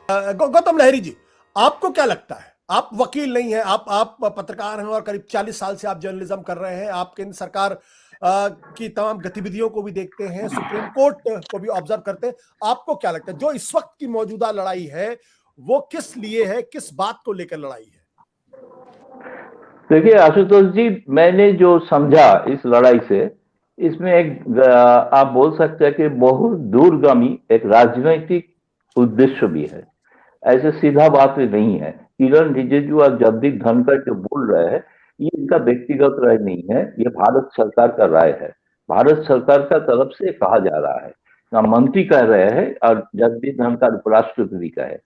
गौतम लहरी जी, आपको क्या लगता है? आप वकील नहीं हैं, आप पत्रकार हैं और करीब 40 साल से आप जर्नलिज्म कर रहे हैं। आप केंद्र सरकार की तमाम गतिविधियों को भी देखते हैं, सुप्रीम कोर्ट को भी ऑब्जर्व करते हैं। आपको क्या लगता है जो इस वक्त की मौजूदा लड़ाई है वो किस लिए है, किस बात को लेकर लड़ाई है? देखिए आशुतोष जी, मैंने जो समझा इस लड़ाई से, इसमें एक आप बोल सकते हैं कि बहुत दूरगामी एक राजनीतिक उद्देश्य भी है। ऐसे सीधा बात नहीं है। किरण रिजिजू और जगदीप धनखड़ जो बोल रहे हैं, ये इनका व्यक्तिगत राय नहीं है, ये भारत सरकार का राय है। भारत सरकार का तरफ से कहा जा रहा है, ना मंत्री कह रहे हैं और जगदीप धनखड़ उपराष्ट्रपति का है।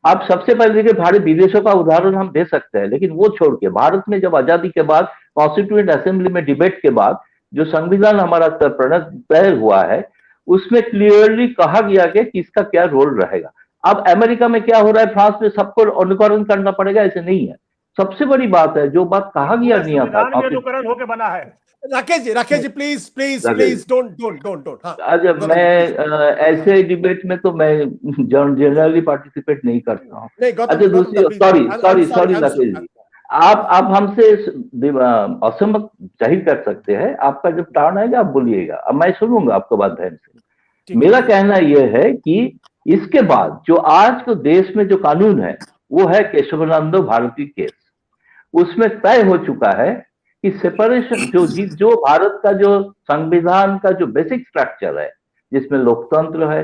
आप सबसे पहले देखिए, भारत विदेशों का उदाहरण हम दे सकते हैं, लेकिन वो छोड़ के भारत में जब आजादी के बाद कॉन्स्टिट्यूएंट असेंबली में डिबेट के बाद जो संविधान हमारा तय हुआ है, उसमें क्लियरली कहा गया कि इसका क्या रोल रहेगा। अब अमेरिका में क्या हो रहा है, फ्रांस में सबको अनुकरण करना पड़ेगा, ऐसे नहीं है। सबसे बड़ी बात है, जो बात कहा गया नहीं था, संविधान भी अनुकरण होकर बना है। Rakesh ji please please please don't. हाँ, जब मैं ऐसे डिबेट में तो मैं जनरली पार्टिसिपेट नहीं करता हूँ। अच्छा, दूसरी सॉरी राकेश जी, आप हमसे असहमत जाहिर कर सकते हैं। आपका जब टर्न आएगा आप बोलिएगा, अब मैं सुनूंगा आपको बात ध्यान से। मेरा कहना यह है कि इसके बाद जो आज को देश में जो कानून है वो है केशवानंद भारती केस। उसमें तय हो चुका है कि सेपरेशन जो भारत का जो संविधान का जो बेसिक स्ट्रक्चर है, जिसमें लोकतंत्र है,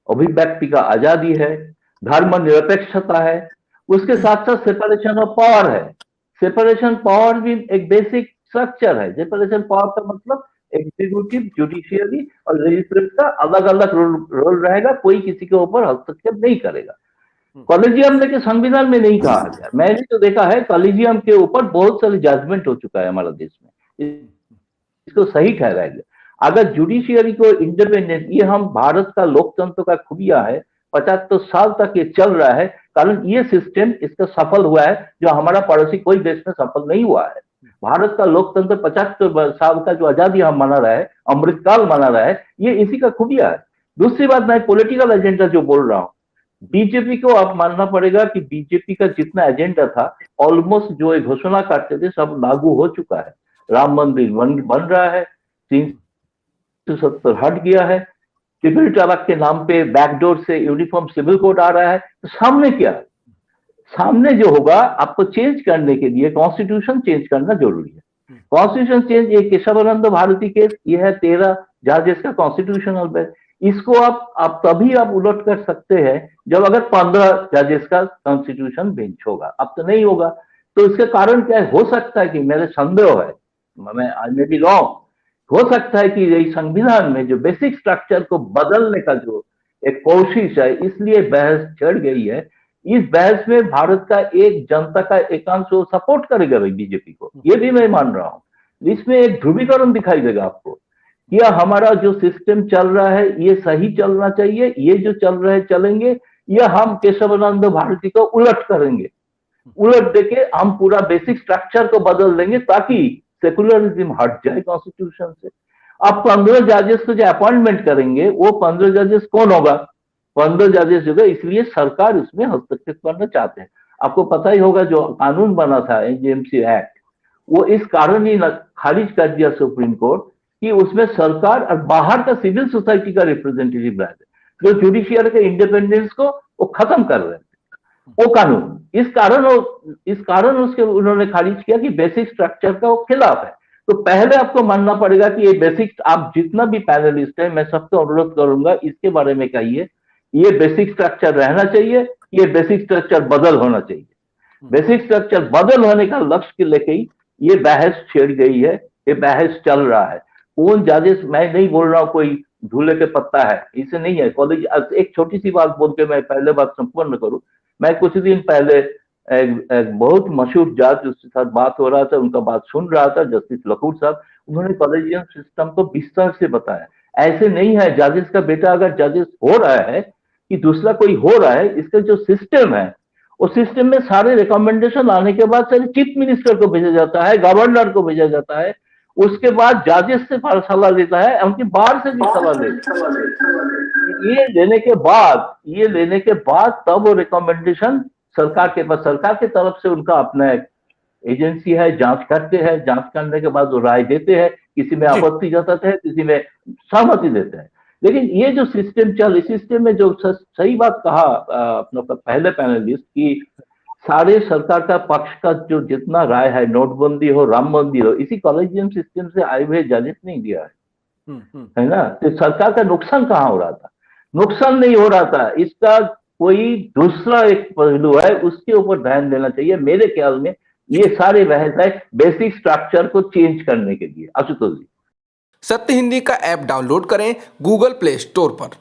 अभिव्यक्ति का आजादी है, धर्मनिरपेक्षता है, उसके साथ साथ सेपरेशन ऑफ पावर है। सेपरेशन पावर भी एक बेसिक स्ट्रक्चर है। सेपरेशन पावर का मतलब एग्जीक्यूटिव, जुडिशियरी और लेजिस्लेटिव का अलग अलग रोल रहेगा, कोई किसी के ऊपर हस्तक्षेप नहीं करेगा। कॉलेजियम ने के संविधान में नहीं कहा गया। मैंने तो देखा है कॉलेजियम के ऊपर बहुत सारे जजमेंट हो चुका है हमारा देश में, इसको सही ठहराया गया। अगर जुडिशियरी को इंडिपेंडेंट, ये हम भारत का लोकतंत्र का खूबिया है, 75 साल तक ये चल रहा है, कारण ये सिस्टम इसका सफल हुआ है, जो हमारा पड़ोसी कोई देश में सफल नहीं हुआ है। भारत का लोकतंत्र 75 साल का जो आजादी हम मना रहा है, अमृतकाल मना रहा है, ये इसी का खूबिया है। दूसरी बात, मैं पॉलिटिकल एजेंडा जो बोल रहा हूँ, बीजेपी को आप मानना पड़ेगा कि बीजेपी का जितना एजेंडा था, ऑलमोस्ट जो घोषणा करते थे सब लागू हो चुका है। राम मंदिर बन रहा है, 370 हट गया है, ट्रिपल तलाक के नाम पे बैकडोर से यूनिफॉर्म सिविल कोड आ रहा है। तो सामने क्या है? सामने जो होगा, आपको चेंज करने के लिए कॉन्स्टिट्यूशन चेंज करना जरूरी है। कॉन्स्टिट्यूशन चेंज, ये केशवानंद भारती केस, ये है 13 जजेस का कॉन्स्टिट्यूशनल बेंच। इसको आप तभी आप उलट कर सकते हैं जब अगर 15 जजेस का कॉन्स्टिट्यूशन बेंच होगा। अब तो नहीं होगा। तो इसके कारण क्या है? हो सकता है कि, मेरे संदेह है, मैं आई मे बी रॉन्ग, हो सकता है कि यही संविधान में जो बेसिक स्ट्रक्चर को बदलने का जो एक कोशिश है, इसलिए बहस छिड़ गई है। इस बहस में भारत का एक जनता का एकांश सपोर्ट करेगा भाई बीजेपी को, ये भी मैं मान रहा हूं। इसमें एक ध्रुवीकरण दिखाई देगा आपको, या हमारा जो सिस्टम चल रहा है ये सही चलना चाहिए, ये जो चल रहे चलेंगे, या हम केशवानंद भारती को उलट करेंगे, उलट देके हम पूरा बेसिक स्ट्रक्चर को बदल देंगे ताकि सेकुलरिज्म हट जाए कॉन्स्टिट्यूशन से। अब 15 जजेस को जो अपॉइंटमेंट करेंगे, वो 15 जजेस कौन होगा? 15 जजेस होगा, इसलिए सरकार उसमें हस्तक्षेप करना चाहते हैं। आपको पता ही होगा जो कानून बना था एजेएमसी एक्ट, वो इस कारण ही खारिज कर दिया सुप्रीम कोर्ट कि उसमें सरकार और बाहर का सिविल सोसाइटी का रिप्रेजेंटेटिव रहे, जो जुडिशियल के इंडिपेंडेंस को वो खत्म कर रहे थे वो कानून। इस कारण उसके उन्होंने खारिज किया कि बेसिक स्ट्रक्चर का वो खिलाफ है। तो पहले आपको मानना पड़ेगा कि ये बेसिक, आप जितना भी पैनलिस्ट है, मैं सबको अनुरोध करूंगा इसके बारे में कहिए, ये बेसिक स्ट्रक्चर रहना चाहिए, ये बेसिक स्ट्रक्चर बदल होना चाहिए। बेसिक स्ट्रक्चर बदल होने का लक्ष्य के लेके ही ये बहस छिड़ गई है, ये बहस चल रहा है। कौन जजेस, मैं नहीं बोल रहा हूं कोई धूले के पत्ता है, इसे नहीं है। कॉलेज, एक छोटी सी बात बोल के मैं पहले बात संपूर्ण करूं। मैं कुछ दिन पहले एक बहुत मशहूर जज, उसके साथ बात हो रहा था, उनका बात सुन रहा था, जस्टिस लकूर साहब। उन्होंने कॉलेजियम सिस्टम को विस्तार से बताया। ऐसे नहीं है जजेस का बेटा अगर जजेस हो रहा है कि दूसरा कोई हो रहा है, इसका जो सिस्टम है, उस सिस्टम में सारे रिकमेंडेशन आने के बाद सारे चीफ मिनिस्टर को भेजा जाता है, गवर्नर को भेजा जाता है, उसके बाद जजेस से सलाह लेता है, उनकी बार से भी सलाह लेता है। ये लेने के बाद तब वो रिकमेंडेशन सरकार के पास, सरकार की तरफ से उनका अपना एक एजेंसी है, जांच करते हैं, जांच करने के बाद वो राय देते हैं, किसी में आपत्ति जताते हैं, किसी में सहमति देते हैं। लेकिन ये जो सिस्टम इस सिस्टम में जो सही बात कहा अपना पहले पैनलिस्ट की सारे सरकार का पक्ष का जो जितना राय है, नोटबंदी हो, राम मंदिर हो, इसी कॉलेजियम सिस्टम से आए हुए जजेस नहीं दिया है ना। तो सरकार का नुकसान कहाँ हो रहा था? नुकसान नहीं हो रहा था, इसका कोई दूसरा एक पहलू है, उसके ऊपर ध्यान देना चाहिए मेरे ख्याल में। ये सारे बहस है बेसिक स्ट्रक्चर को चेंज करने के लिए। आशुतोष जी, सत्य हिंदी का ऐप डाउनलोड करें गूगल प्ले स्टोर पर।